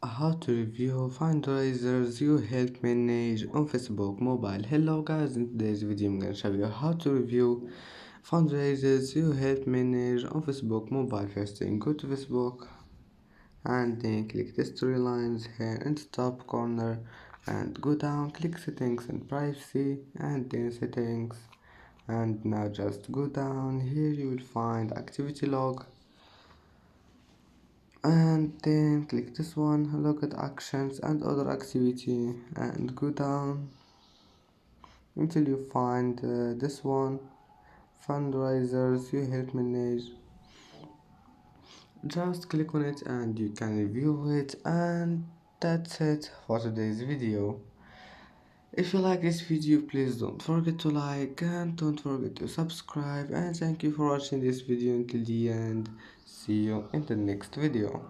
How to review fundraisers you help manage on Facebook mobile. Hello guys, in today's video I'm gonna show you how to review fundraisers you help manage on Facebook mobile. First thing, go to Facebook and then click the storylines here in the top corner and go down, click settings and privacy and then settings, and now just go down. Here you will find activity log and then click this one, look at actions and other activity and go down until you find this one, fundraisers you help manage. Just click on it and you can review it, and that's it for today's video. If you like this video, please don't forget to like and don't forget to subscribe, and thank you for watching this video until the end. See you in the next video.